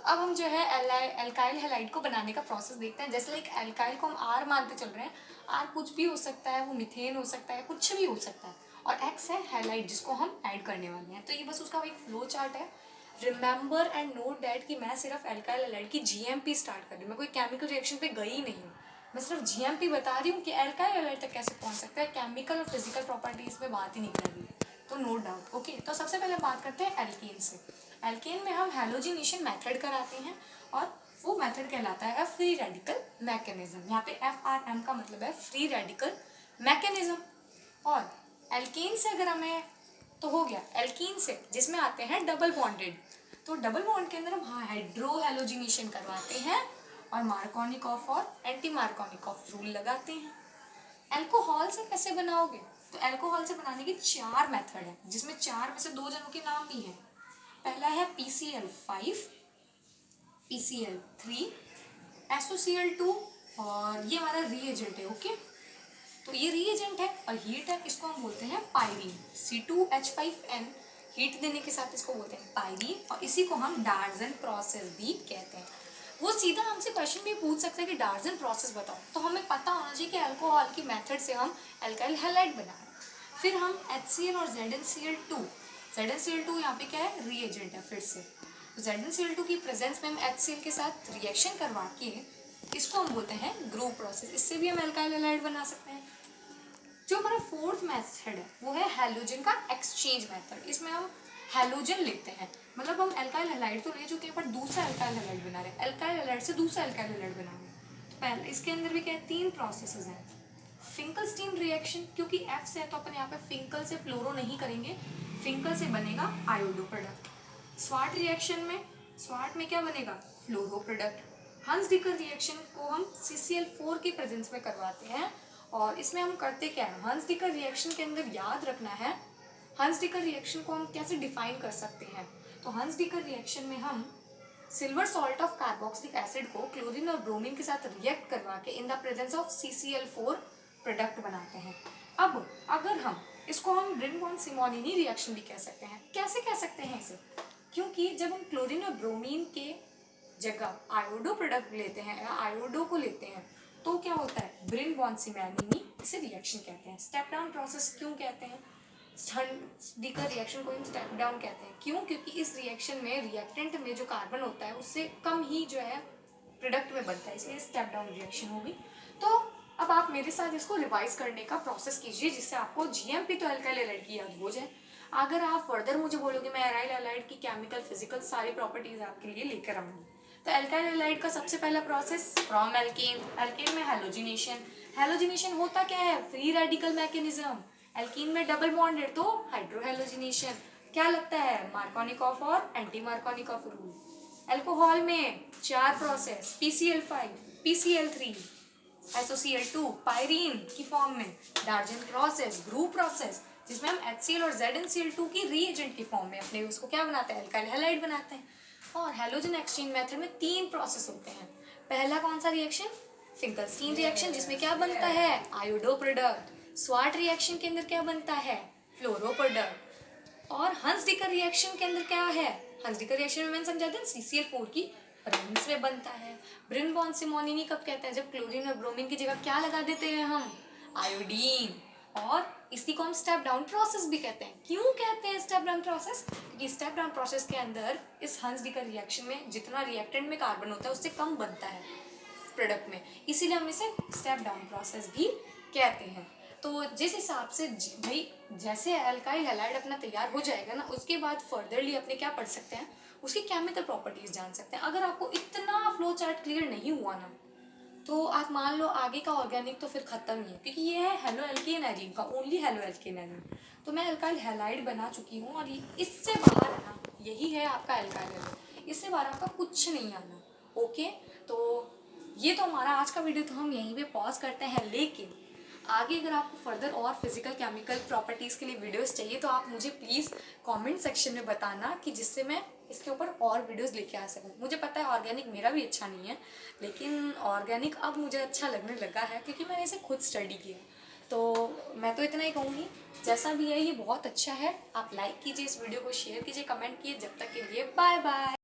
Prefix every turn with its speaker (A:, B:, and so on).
A: अब हम जो है एल्काइल हैलाइड को बनाने का प्रोसेस देखते हैं। जैसे लाइक एल्काइल को हम आर मानते चल रहे हैं, आर कुछ भी हो सकता है, वो मिथेन हो सकता है, कुछ भी हो सकता है, और एक्स है हैलाइड जिसको हम ऐड करने वाले हैं। तो ये बस उसका एक फ्लो चार्ट है। रिमेंबर एंड नोट डैट कि मैं सिर्फ एल्काइल हैलाइड की जीएमपी स्टार्ट कर रही हूँ, मैं कोई केमिकल रिएक्शन पे गई नहीं हूँ, मैं सिर्फ जीएमपी बता रही हूँ कि एल्काइल हैलाइड तक कैसे पहुँच सकता है, केमिकल और फिजिकल प्रॉपर्टीज में बात ही नहीं कर रही है। तो नो डाउट। ओके, तो सबसे पहले बात करते हैं एल्केन से। एल्केन में हम हैलोजिनेशन मेथड कराते हैं और वो मेथड कहलाता है फ्री रेडिकल मैकेनिज्म। यहाँ पे FRM का मतलब है फ्री रेडिकल मैकेनिज्म। और एल्केन से अगर हमें, तो हो गया एल्कीन से, जिसमें आते हैं डबल बॉन्डेड। तो डबल बॉन्ड के अंदर हम हाइड्रो हैलोजिनेशन करवाते हैं और मार्कोनिकॉफ और एंटी मार्कोनिकॉफ रूल लगाते हैं। अल्कोहल से कैसे बनाओगे? तो अल्कोहल से बनाने के 4 मेथड है, जिसमें 4 में से 2 जनों के नाम भी हैं। पहला है PCl5, PCl3, SOCl2, और ये हमारा रीएजेंट है। ओके, तो ये रीएजेंट है और हीट है, इसको हम बोलते हैं पायरीन। C2H5N हीट देने के साथ इसको बोलते हैं पायरीन, और इसी को हम डार्जन प्रोसेस भी कहते हैं। वो सीधा हमसे क्वेश्चन भी पूछ सकता है कि डार्जन प्रोसेस बताओ, तो हमें पता होना चाहिए कि अल्कोहल की मेथड से हम एल्काइल हैलाइड बना रहे हैं। फिर हम HCl और ZnCl2 यहाँ पे क्या है, रीएजेंट है। फिर से ZnCl2 की प्रेजेंस में हम HCl के साथ रिएक्शन करवा के इसको हम बोलते हैं ग्रुप प्रोसेस, इससे भी हम एल्काइल हैलाइड बना सकते हैं। जो हमारा फोर्थ मेथड है वो है हैलोजन का एक्सचेंज मेथड। इसमें हम हैलोजन लेते हैं, मतलब हम एल्काइल हैलाइड तो ले चुके हैं पर दूसरा एल्काइल हैलाइड बना रहे हैं, एल्काइल हैलाइड से दूसरा एल्काइल हैलाइड बना रहे हैं। तो पहले इसके अंदर भी क्या है, 3 प्रोसेसेस हैं। फिंकलस्टीन रिएक्शन, क्योंकि F से है तो अपन यहाँ पे फिंकल से फ्लोरो नहीं करेंगे, फिंकल से बनेगा आयोडो प्रोडक्ट। स्वाट रिएक्शन में, स्वाट में क्या बनेगा, फ्लोरो प्रोडक्ट। हंस डिकर रिएक्शन को हम CCl4 की प्रेजेंस में करवाते हैं, और इसमें हम करते क्या है, हंस डिकर रिएक्शन के अंदर याद रखना है, हंस डिकर रिएक्शन को हम कैसे डिफाइन कर सकते हैं। तो हंस डिकर रिएक्शन में हम silver salt of carboxylic acid को क्लोरीन और ब्रोमीन के साथ रिएक्ट करवा के in the presence of CCl4 product बनाते हैं। अब अगर हम इसको हम ब्रिन बॉन्ड सिमोनिनी रिएक्शन भी कह सकते हैं। कैसे कह सकते हैं इसे, क्योंकि जब हम क्लोरीन और ब्रोमीन के जगह आयोडो प्रोडक्ट लेते हैं या आयोडो को लेते हैं तो क्या होता है, ब्रिन बॉन्ड सिमोनिनी, इसे रिएक्शन कहते हैं। स्टेप डाउन प्रोसेस क्यों कहते हैं, डिकर रिएक्शन को हम स्टेप डाउन कहते हैं, क्यों, क्योंकि इस रिएक्शन में रिएक्टेंट में जो कार्बन होता है उससे कम ही जो है प्रोडक्ट में बनता है, इसलिए स्टेप डाउन रिएक्शन होगी। तो अब आप मेरे साथ इसको रिवाइज करने का प्रोसेस कीजिए, जिससे आपको जीएमपी तो एल्काइल हैलाइड की याद हो जाए। अगर आप फर्दर मुझे बोलोगे मैं एराइल हैलाइड की केमिकल फिजिकल सारी प्रॉपर्टीज आपके लिए लेकर आऊंगी। तो एल्काइल हैलाइड का सबसे पहला प्रोसेस फ्रॉम एल्केन, एल्केन में हैलोजिनेशन। हैलोजिनेशन होता क्या है, फ्री रेडिकल मैकेनिज्म। एल्कीन में डबल बॉन्डेड तो हाइड्रोहैलोजिनेशन। क्या लगता है, मार्कोनिकॉफ और एंटी मार्कोनिकॉफ रूल। अल्कोहल में 4 process, PCl5, PCl3, SOCl2, pyrene की फॉर्म में, डार्जन प्रोसेस, ग्रुप प्रोसेस, जिसमें हम HCl और ZnCl2 की रीएजेंट की फॉर्म में अपने उसको क्या बनाते हैं, एल्काइल हैलाइड बनाते हैं। और हैलोजन एक्सचेंज मेथड में 3 प्रोसेस होते हैं। पहला कौन सा रिएक्शन, फिंकलस्टीन रिएक्शन, जिसमें क्या बनता है, आयोडो प्रोडक्ट। स्वाट रिएक्शन के अंदर क्या बनता है, फ्लोरो प्रोडक्ट। और हंस डिकर रिएक्शन के अंदर क्या है, हंस डिकर रिएक्शन में मैंने समझा था CCl4 की प्रेजेंस में बनता है। ब्रिन बॉन्ड सिमोनिनी कब कहते हैं, जब क्लोरीन और ब्रोमीन की जगह क्या लगा देते हैं हम, आयोडीन। और इसी को हम स्टेप डाउन प्रोसेस भी कहते हैं। क्यों कहते हैं स्टेप डाउन प्रोसेस, क्योंकि स्टेप डाउन प्रोसेस के अंदर इस हंस डिकर रिएक्शन में जितना रिएक्टेंट में कार्बन होता है उससे कम बनता है प्रोडक्ट में, इसीलिए हम इसे स्टेप डाउन प्रोसेस भी कहते हैं। तो जिस हिसाब से भाई जैसे एल्काइल हैलाइड अपना तैयार हो जाएगा ना, उसके बाद फर्दरली अपने क्या पढ़ सकते हैं, उसकी केमिकल प्रॉपर्टीज जान सकते हैं। अगर आपको इतना फ्लो चार्ट क्लियर नहीं हुआ ना, तो आप मान लो आगे का ऑर्गेनिक तो फिर खत्म ही है, क्योंकि ये है हेलो एल्केन एरीन का, ओनली हेलो एल्केन एरीन। तो मैं एल्काइल हैलाइड बना चुकी हूँ, और इससे बाहर आना यही है आपका एल्काइल हैलाइड, इससे बाहर आपका कुछ नहीं आना। ओके, तो ये तो हमारा आज का वीडियो तो हम यहीं पे पॉज करते हैं, लेकिन आगे अगर आपको फर्दर और फिजिकल केमिकल प्रॉपर्टीज़ के लिए वीडियोस चाहिए तो आप मुझे प्लीज़ कमेंट सेक्शन में बताना, कि जिससे मैं इसके ऊपर और वीडियोस लेके आ सकूँ। मुझे पता है ऑर्गेनिक मेरा भी अच्छा नहीं है, लेकिन ऑर्गेनिक अब मुझे अच्छा लगने लगा है क्योंकि मैंने इसे खुद स्टडी किया। तो मैं तो इतना ही कहूँगी, जैसा भी है ये बहुत अच्छा है। आप लाइक कीजिए इस वीडियो को, शेयर कीजिए, कमेंट कीजिए। जब तक के लिए बाय बाय।